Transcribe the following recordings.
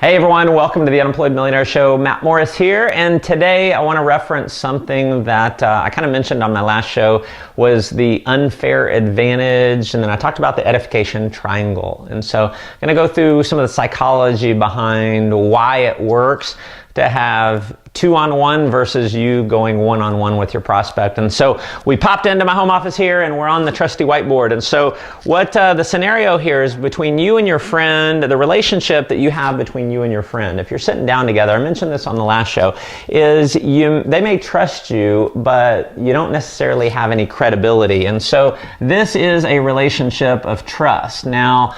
Hey everyone, welcome to the Unemployed Millionaire Show. Matt Morris here, and today I want to reference something that I kind of mentioned on my last show, was the unfair advantage, and then I talked about the edification triangle. And so I'm going to go through some of the psychology behind why it works to have two-on-one versus you going one-on-one with your prospect. And so we popped into my home office here and we're on the trusty whiteboard. And so what the scenario here is between you and your friend, the relationship that you have between you and your friend. If you're sitting down together, I mentioned this on the last show, is they may trust you, but you don't necessarily have any credibility. And so this is a relationship of trust. Now,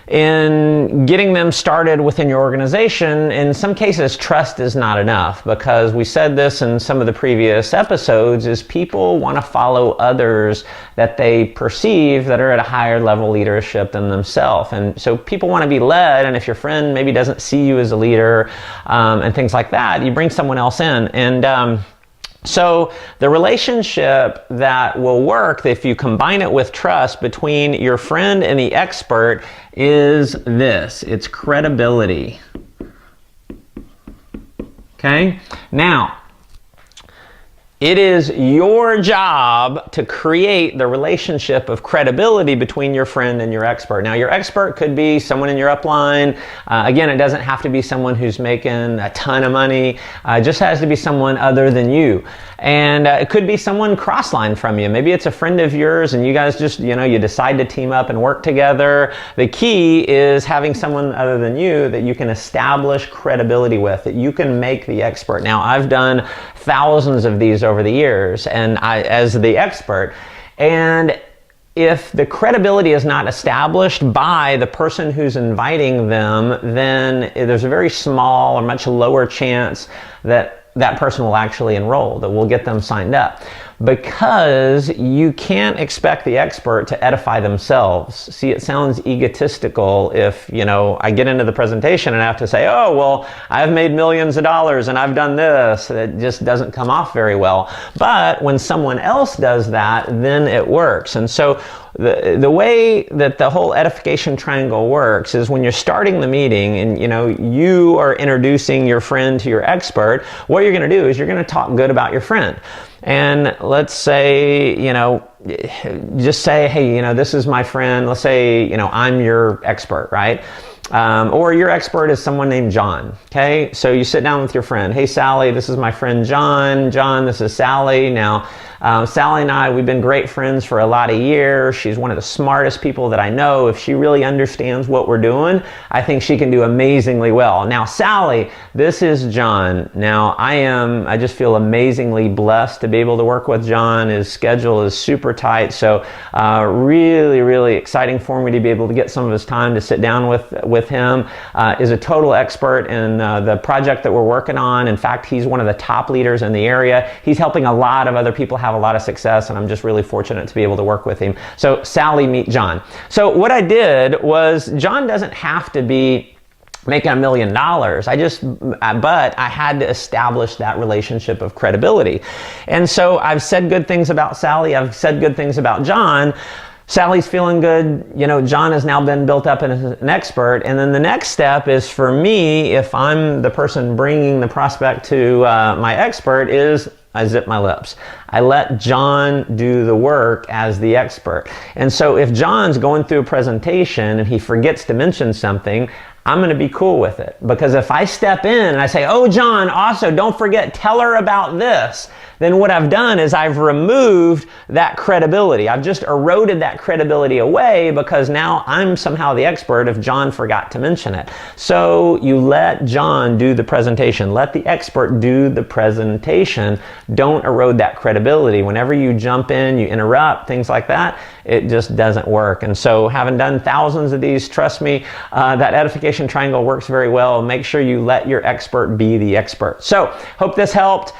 in getting them started within your organization, in some cases, trust is not enough, because we said this in some of the previous episodes, is people want to follow others that they perceive that are at a higher level leadership than themselves. And so people want to be led, and if your friend maybe doesn't see you as a leader and things like that, you bring someone else in. And so the relationship that will work if you combine it with trust between your friend and the expert is this. It's credibility. Okay? Now, it is your job to create the relationship of credibility between your friend and your expert. Now, your expert could be someone in your upline. Again, it doesn't have to be someone who's making a ton of money. It just has to be someone other than you. And it could be someone cross-line from you. Maybe it's a friend of yours and you guys just, you decide to team up and work together. The key is having someone other than you that you can establish credibility with, that you can make the expert. Now, I've done thousands of these over the years, and as the expert, and if the credibility is not established by the person who's inviting them, then there's a very small or much lower chance that that person will actually enroll, that will get them signed up. Because you can't expect the expert to edify themselves. See, it sounds egotistical if, I get into the presentation and I have to say, oh, well, I've made millions of dollars and I've done this. It just doesn't come off very well. But when someone else does that, then it works. And so the way that the whole edification triangle works is when you're starting the meeting and, you are introducing your friend to your expert, what you're going to do is you're going to talk good about your friend. And let's say, just say, hey, this is my friend. Let's say, I'm your expert, right? Or your expert is someone named John, okay? So you sit down with your friend. Hey, Sally, this is my friend John. John, this is Sally. Now, Sally and I, we've been great friends for a lot of years. She's one of the smartest people that I know. If she really understands what we're doing, I think she can do amazingly well. Now, Sally, this is John. Now, I just feel amazingly blessed to be able to work with John. His schedule is super tight, so really, really exciting for me to be able to get some of his time to sit down with him. Is a total expert in the project that we're working on. In fact, he's one of the top leaders in the area. He's helping a lot of other people have a lot of success, and I'm just really fortunate to be able to work with him. So Sally, meet John. So what I did was, John doesn't have to be making $1 million. But I had to establish that relationship of credibility. And so I've said good things about Sally. I've said good things about John. Sally's feeling good. John has now been built up as an expert. And then the next step is for me, if I'm the person bringing the prospect to my expert, is I zip my lips. I let John do the work as the expert. And so if John's going through a presentation and he forgets to mention something, I'm going to be cool with it. Because if I step in and I say, oh, John, also don't forget, tell her about this, then what I've done is I've removed that credibility. I've just eroded that credibility away, because now I'm somehow the expert if John forgot to mention it. So you let John do the presentation. Let the expert do the presentation. Don't erode that credibility. Whenever you jump in, you interrupt, things like that, it just doesn't work. And so having done thousands of these, trust me, that edification triangle works very well. Make sure you let your expert be the expert. So hope this helped.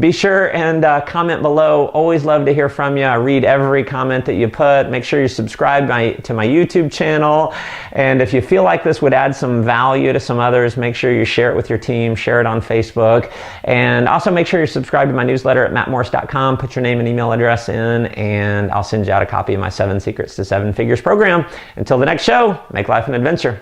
Be sure and comment below. Always love to hear from you. I read every comment that you put. Make sure you subscribe to my YouTube channel. And if you feel like this would add some value to some others, make sure you share it with your team, share it on Facebook. And also make sure you're subscribed to my newsletter at mattmorris.com. Put your name and email address in, and I'll send you out a copy of my 7 Secrets to 7 Figures program. Until the next show, make life an adventure.